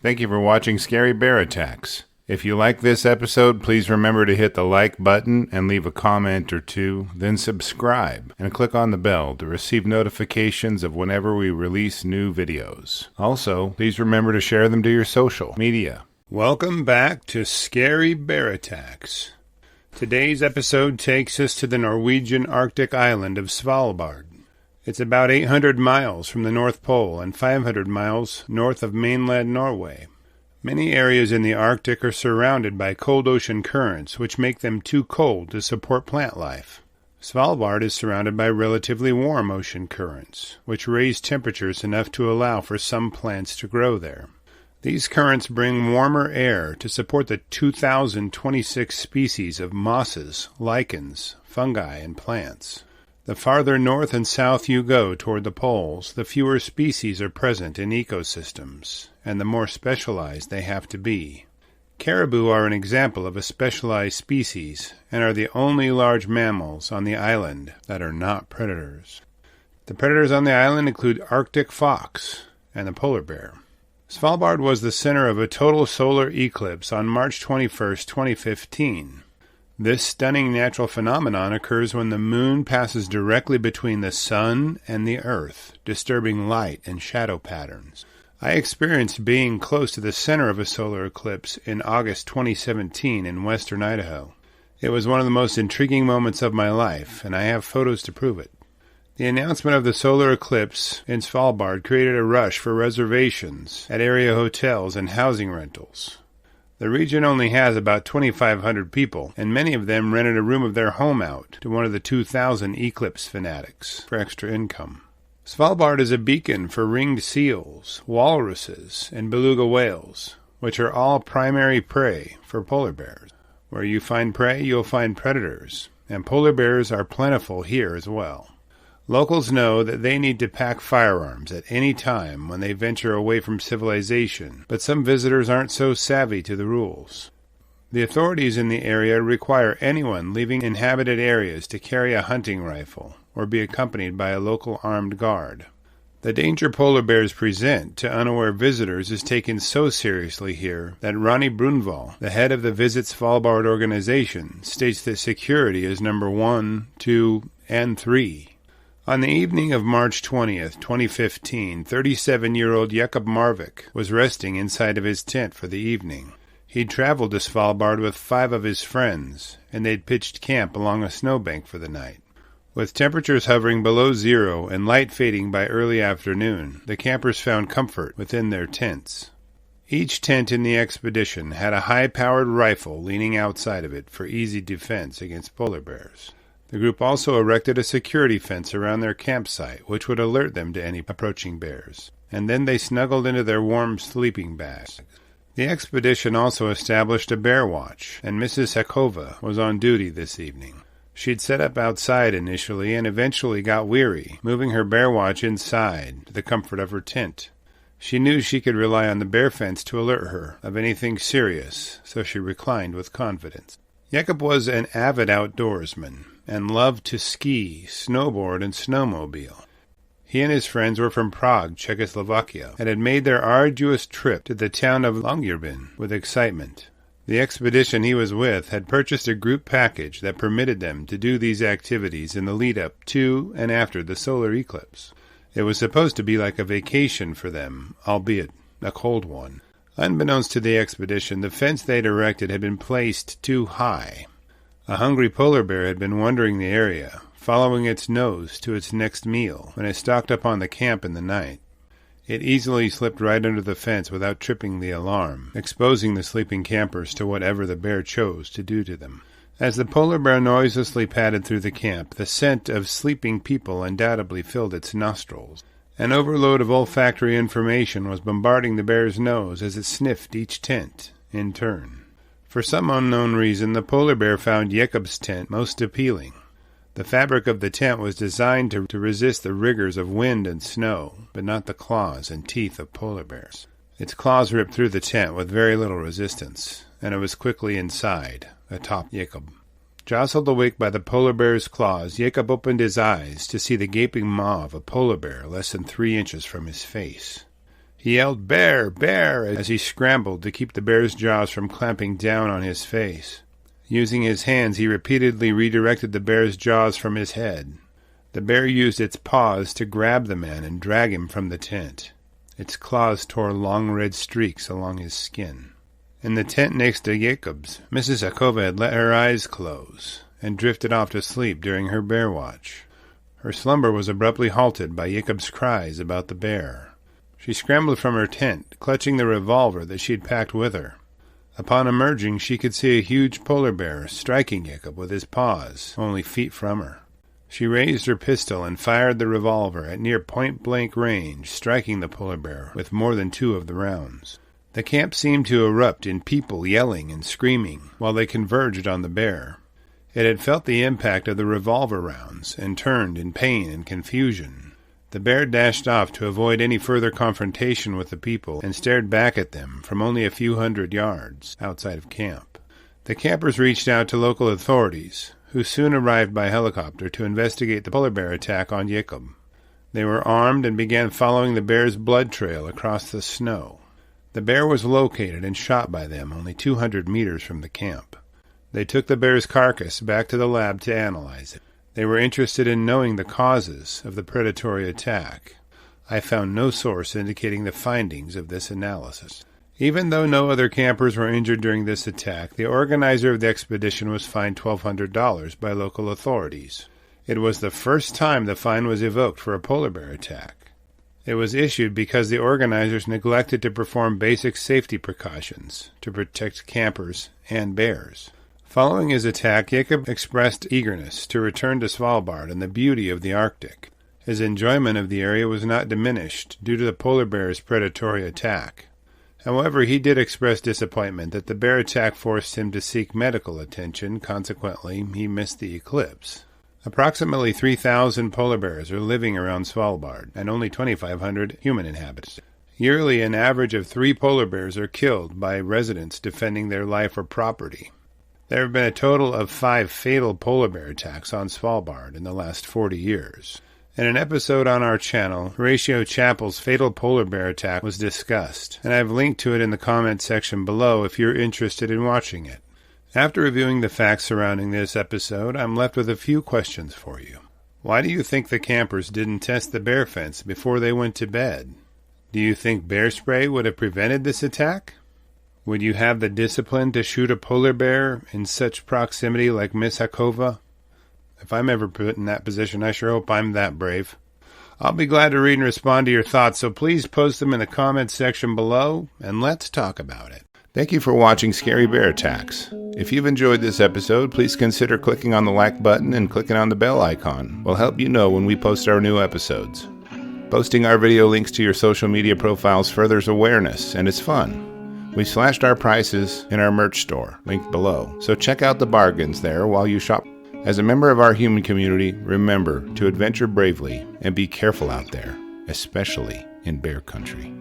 Thank you for watching Scary Bear Attacks. If you like this episode, please remember to hit the like button and leave a comment or two, then subscribe and click on the bell to receive notifications of whenever we release new videos. Also, please remember to share them to your social media. Welcome back to Scary Bear Attacks. Today's episode takes us to the Norwegian Arctic island of Svalbard. It's about 800 miles from the North Pole and 500 miles north of mainland Norway. Many areas in the Arctic are surrounded by cold ocean currents, which make them too cold to support plant life. Svalbard is surrounded by relatively warm ocean currents, which raise temperatures enough to allow for some plants to grow there. These currents bring warmer air to support the 2,026 species of mosses, lichens, fungi, and plants. The farther north and south you go toward the poles, the fewer species are present in ecosystems, and the more specialized they have to be. Caribou are an example of a specialized species, and are the only large mammals on the island that are not predators. The predators on the island include Arctic fox and the polar bear. Svalbard was the center of a total solar eclipse on March 21, 2015. This stunning natural phenomenon occurs when the moon passes directly between the sun and the earth, disturbing light and shadow patterns. I experienced being close to the center of a solar eclipse in August 2017 in western Idaho. It was one of the most intriguing moments of my life, and I have photos to prove it. The announcement of the solar eclipse in Svalbard created a rush for reservations at area hotels and housing rentals. The region only has about 2,500 people, and many of them rented a room of their home out to one of the 2,000 eclipse fanatics for extra income. Svalbard is a beacon for ringed seals, walruses, and beluga whales, which are all primary prey for polar bears. Where you find prey, you'll find predators, and polar bears are plentiful here as well. Locals know that they need to pack firearms at any time when they venture away from civilization, but some visitors aren't so savvy to the rules. The authorities in the area require anyone leaving inhabited areas to carry a hunting rifle or be accompanied by a local armed guard. The danger polar bears present to unaware visitors is taken so seriously here that Ronny Brunvall, the head of the Visit Svalbard organization, states that security is number 1, 2, and 3. On the evening of March 20th, 2015, 37-year-old Jakub Marvec was resting inside of his tent for the evening. He'd traveled to Svalbard with 5 of his friends, and they'd pitched camp along a snowbank for the night. With temperatures hovering below zero and light fading by early afternoon, the campers found comfort within their tents. Each tent in the expedition had a high-powered rifle leaning outside of it for easy defense against polar bears. The group also erected a security fence around their campsite, which would alert them to any approaching bears, and then they snuggled into their warm sleeping bags. The expedition also established a bear watch, and Mrs. Jakub was on duty this evening. She'd set up outside initially and eventually got weary, moving her bear watch inside to the comfort of her tent. She knew she could rely on the bear fence to alert her of anything serious, so she reclined with confidence. Jakub was an avid outdoorsman and loved to ski, snowboard, and snowmobile. He and his friends were from Prague, Czechoslovakia, and had made their arduous trip to the town of Longyearbyen with excitement. The expedition he was with had purchased a group package that permitted them to do these activities in the lead-up to and after the solar eclipse. It was supposed to be like a vacation for them, albeit a cold one. Unbeknownst to the expedition, the fence they'd erected had been placed too high. A hungry polar bear had been wandering the area, following its nose to its next meal when it stalked up on the camp in the night. It easily slipped right under the fence without tripping the alarm, exposing the sleeping campers to whatever the bear chose to do to them. As the polar bear noiselessly padded through the camp, the scent of sleeping people undoubtedly filled its nostrils. An overload of olfactory information was bombarding the bear's nose as it sniffed each tent in turn. For some unknown reason, the polar bear found Jakub's tent most appealing. The fabric of the tent was designed to resist the rigors of wind and snow, but not the claws and teeth of polar bears. Its claws ripped through the tent with very little resistance, and it was quickly inside, atop Jakub. Jostled awake by the polar bear's claws, Jakub opened his eyes to see the gaping maw of a polar bear less than 3 inches from his face. He yelled, "Bear! Bear!" as he scrambled to keep the bear's jaws from clamping down on his face. Using his hands, he repeatedly redirected the bear's jaws from his head. The bear used its paws to grab the man and drag him from the tent. Its claws tore long red streaks along his skin. In the tent next to Jakub's, Mrs. Jakub had let her eyes close and drifted off to sleep during her bear watch. Her slumber was abruptly halted by Jakub's cries about the bear. She scrambled from her tent, clutching the revolver that she had packed with her. Upon emerging, she could see a huge polar bear striking Jakub with his paws, only feet from her. She raised her pistol and fired the revolver at near point-blank range, striking the polar bear with more than 2 of the rounds. The camp seemed to erupt in people yelling and screaming while they converged on the bear. It had felt the impact of the revolver rounds and turned in pain and confusion. The bear dashed off to avoid any further confrontation with the people and stared back at them from only a few hundred yards outside of camp. The campers reached out to local authorities, who soon arrived by helicopter to investigate the polar bear attack on Jakub. They were armed and began following the bear's blood trail across the snow. The bear was located and shot by them only 200 meters from the camp. They took the bear's carcass back to the lab to analyze it. They were interested in knowing the causes of the predatory attack. I found no source indicating the findings of this analysis. Even though no other campers were injured during this attack, the organizer of the expedition was fined $1,200 by local authorities. It was the first time the fine was evoked for a polar bear attack. It was issued because the organizers neglected to perform basic safety precautions to protect campers and bears. Following his attack, Jakub expressed eagerness to return to Svalbard and the beauty of the Arctic. His enjoyment of the area was not diminished due to the polar bear's predatory attack. However, he did express disappointment that the bear attack forced him to seek medical attention. Consequently, he missed the eclipse. Approximately 3,000 polar bears are living around Svalbard, and only 2,500 human inhabitants. Yearly, an average of 3 polar bears are killed by residents defending their life or property. There have been a total of 5 fatal polar bear attacks on Svalbard in the last 40 years. In an episode on our channel, Horatio Chappell's fatal polar bear attack was discussed, and I've linked to it in the comment section below if you're interested in watching it. After reviewing the facts surrounding this episode, I'm left with a few questions for you. Why do you think the campers didn't test the bear fence before they went to bed? Do you think bear spray would have prevented this attack? Would you have the discipline to shoot a polar bear in such proximity like Miss Jakub? If I'm ever put in that position, I sure hope I'm that brave. I'll be glad to read and respond to your thoughts, so please post them in the comments section below, and let's talk about it. Thank you for watching Scary Bear Attacks. If you've enjoyed this episode, please consider clicking on the like button and clicking on the bell icon. We'll help you know when we post our new episodes. Posting our video links to your social media profiles furthers awareness, and it's fun. We slashed our prices in our merch store, linked below, so check out the bargains there while you shop. As a member of our human community, remember to adventure bravely and be careful out there, especially in bear country.